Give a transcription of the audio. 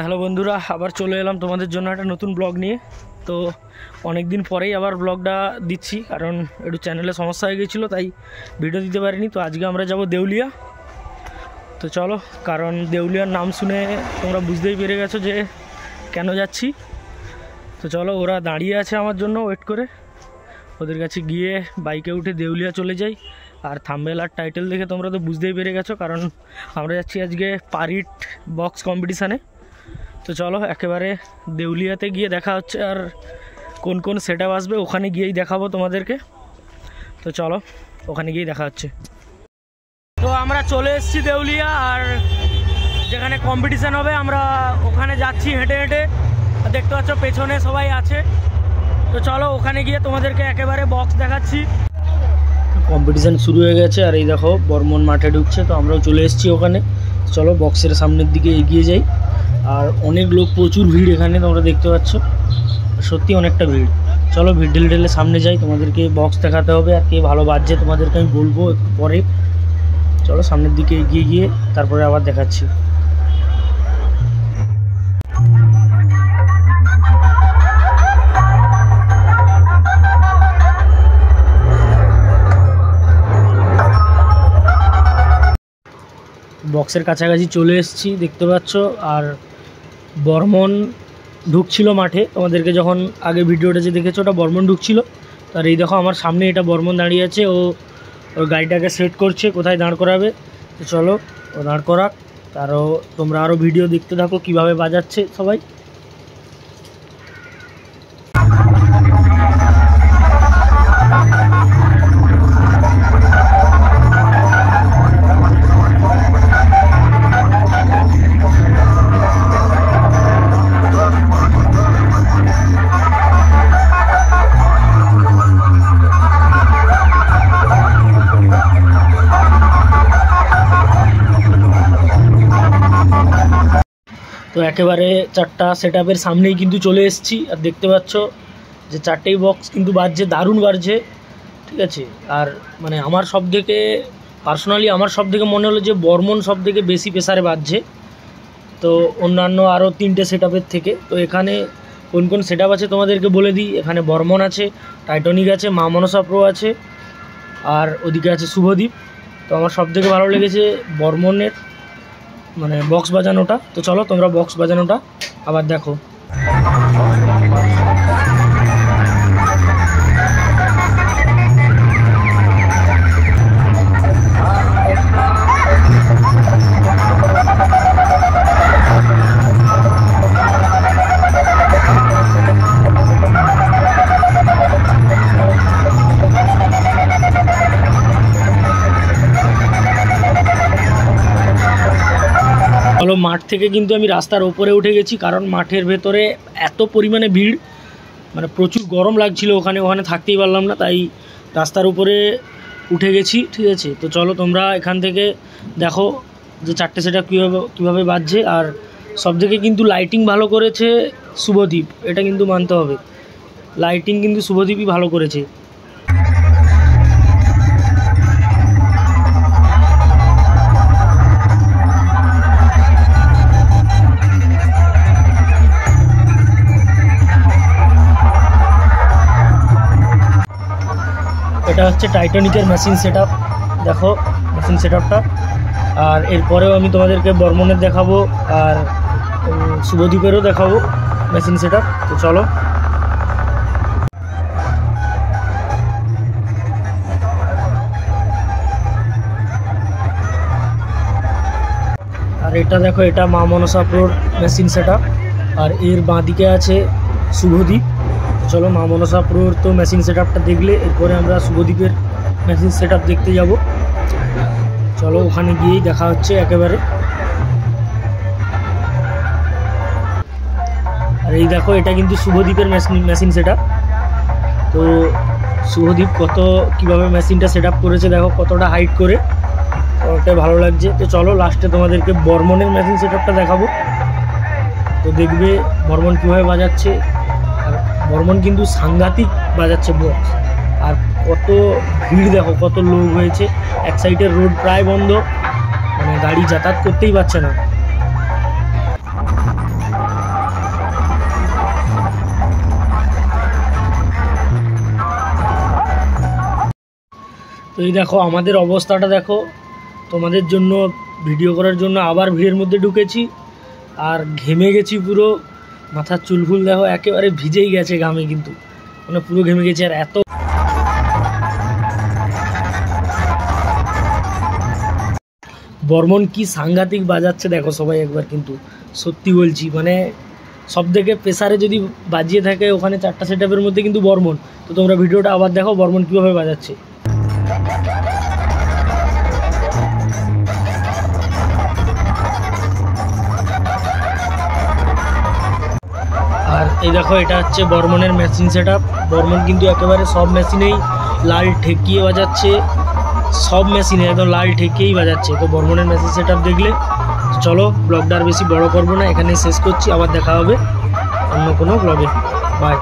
Hello বন্ধুরা, আবার চলে এলাম তোমাদের জন্য একটা নতুন ব্লগ নিয়ে। তো অনেক দিন পরেই আবার ব্লগটা দিচ্ছি, কারণ একটু চ্যানেলে সমস্যা হয়ে গিয়েছিলো, তাই ভিডিও দিতে পারিনি। তো আজকে আমরা যাব দেউলিয়া। তো চলো, কারণ দেউলিয়ার নাম শুনে তোমরা বুঝতেই পেরে গেছো যে কেন যাচ্ছি। তো চলো, ওরা দাঁড়িয়ে আছে আমার জন্য ওয়েট করে, ওদের কাছে গিয়ে বাইকে উঠে দেউলিয়া চলে যাই। আর থাম্বনেল আর টাইটেল দেখে তোমরা তো বুঝতেই পেরে গেছো, কারণ আমরা যাচ্ছি আজকে পারিট বক্স কম্পিটিশানে। তো চলো, একেবারে দেউলিয়াতে গিয়ে দেখা হচ্ছে, আর কোন কোন সেটআপ আসবে ওখানে গিয়েই দেখাবো তোমাদেরকে। তো চলো, ওখানে গিয়েই দেখা হচ্ছে। তো আমরা চলে এসেছি দেউলিয়া, আর যেখানে কম্পিটিশান হবে আমরা ওখানে যাচ্ছি হেঁটে হেঁটে। দেখতে পাচ্ছ পেছনে সবাই আছে। তো চলো, ওখানে গিয়ে তোমাদেরকে একেবারে বক্স দেখাচ্ছি। কম্পিটিশান শুরু হয়ে গেছে, আর এই দেখো বর্মন মাঠে ঢুকছে। তো আমরাও চলে এসেছি ওখানে। চলো বক্সের সামনের দিকে এগিয়ে যাই। আর অনেক লোক, প্রচুর ভিড় এখানে, তোমরা দেখতে পাচ্ছ, সত্যি অনেকটা ভিড়। চলো ভিড় ঢেলে ঢেলে সামনে যাই, তোমাদেরকে বক্স দেখাতে হবে, আর কে ভালো বাজছে তোমাদেরকে আমি বলবো একটু পরে। চলো সামনের দিকে এগিয়ে গিয়ে তারপরে আবার দেখাচ্ছি। বক্সের কাছাকাছি চলে এসেছি, দেখতে পাচ্ছ। আর বর্মন ঢুকছিল মাঠে, তোমাদেরকে যখন আগে ভিডিওটা যে দেখেছো ওটা বর্মন ঢুকছিল। আর এই দেখো আমার সামনে এটা বর্মন দাঁড়িয়ে আছে, ও ওর গাড়িটাকে সেট করছে কোথায় দাঁড় করাবে। তো চলো ও দাঁড় করাক, তারও তোমরা আরও ভিডিও দেখতে থাকো কীভাবে বাজাচ্ছে সবাই। তো একেবারে চারটা সেটআপের সামনেই কিন্তু চলে এসেছি, আর দেখতে পাচ্ছ যে চারটেই বক্স কিন্তু বাজছে, দারুণ বাজছে, ঠিক আছে। আর মানে আমার সব থেকে পার্সোনালি আমার সব থেকে মনে হলো যে বর্মন সব থেকে বেশি প্রেসারে বাজছে, তো অন্যান্য আরও তিনটে সেটআপের থেকে। তো এখানে কোন কোন সেটআপ আছে তোমাদেরকে বলে দিই। এখানে বর্মন আছে, টাইটনিক আছে, মা মনসা প্রো আছে, আর ওদিকে আছে শুভদীপ। তো আমার সব থেকে ভালো লেগেছে বর্মনের মানে বক্স বাজানোটা। তো চলো তোমরা বক্স বাজানোটা আবার দেখো। চলো, মাঠ থেকে কিন্তু আমি রাস্তার ওপরে উঠে গেছি, কারণ মাঠের ভেতরে এত পরিমাণে ভিড়, মানে প্রচুর গরম লাগছিল ওখানে থাকতেই পারলাম না, তাই রাস্তার উপরে উঠে গেছি, ঠিক আছে। তো চলো তোমরা এখান থেকে দেখো যে চারটে সেটআপ কীভাবে বাজছে। আর সব থেকে কিন্তু লাইটিং ভালো করেছে শুভদীপ, এটা কিন্তু মানতে হবে, লাইটিং কিন্তু শুভদীপই ভালো করেছে। এটা হচ্ছে টাইটনিকের মেশিন সেটআপ, দেখো মেশিন সেটআপটা। আর এরপরেও আমি তোমাদেরকে বর্মনের দেখাবো, আর শুভদীপেরও দেখাবো মেশিন সেটআপ। তো চলো, আর এটা দেখো, এটা মা মনসা প্রোর মেশিন সেটআপ, আর এর বাঁদিকে আছে শুভদীপ। চলো মা মনসা প্রোর তো মেশিন সেটআপটা দেখলে, এরপরে আমরা শুভদীপের মেশিন সেটআপ দেখতে যাব। চলো ওখানে গিয়েই দেখা হচ্ছে একেবারে। আর এই দেখো, এটা কিন্তু শুভদীপের মেশিন সেটআপ। তো শুভদীপ কীভাবে মেশিনটা সেটআপ করেছে দেখো, কতটা হাইট করে, ওটাই ভালো লাগছে। তো চলো লাস্টে তোমাদেরকে বর্মনের মেশিন সেটআপটা দেখাবো, তো দেখবে বর্মন কীভাবে বাজাচ্ছে। আর বর্মন কিন্তু সাংঘাতিক বাজাচ্ছে বক্স, আর কত ভিড় দেখো, কত লোক হয়েছে। এক সাইডের রোড প্রায় বন্ধ, মানে গাড়ি যাতায়াত করতেই পারছে না। তো এই দেখো আমাদের অবস্থাটা দেখো, তোমাদের জন্য ভিডিও করার জন্য আবার ভিড়ের মধ্যে ঢুকেছি, আর ঘেমে গেছি পুরো, মাথার চুলফুল দেখো একেবারে ভিজেই গেছে ঘামে, কিন্তু মানে পুরো ঘেমে গেছে। আর এত বর্মন কি সাংঘাতিক বাজাচ্ছে দেখো সবাই একবার, কিন্তু সত্যি বলছি মানে সব থেকে প্রেসারে যদি বাজিয়ে থাকে ওখানে 4টা সেটআপের মধ্যে কিন্তু বর্মন। তো তোমরা ভিডিওটা আবার দেখো বর্মন কীভাবে বাজাচ্ছে। আর এই দেখো এটা হচ্ছে বর্মনের মেশিন সেটআপ। বর্মন কিন্তু একেবারে সব মেশিনেই লাল ঠেকিয়ে বাজাচ্ছে, সব মেশিনে একদম লাল ঠেকিয়েই বাজাচ্ছে। তো বর্মনের মেশিন সেটআপ দেখলে চলো ব্লগটা আর বেশি বড় করবো না, এখানেই শেষ করছি। আবার দেখা হবে অন্য কোনো ব্লগে। বাই।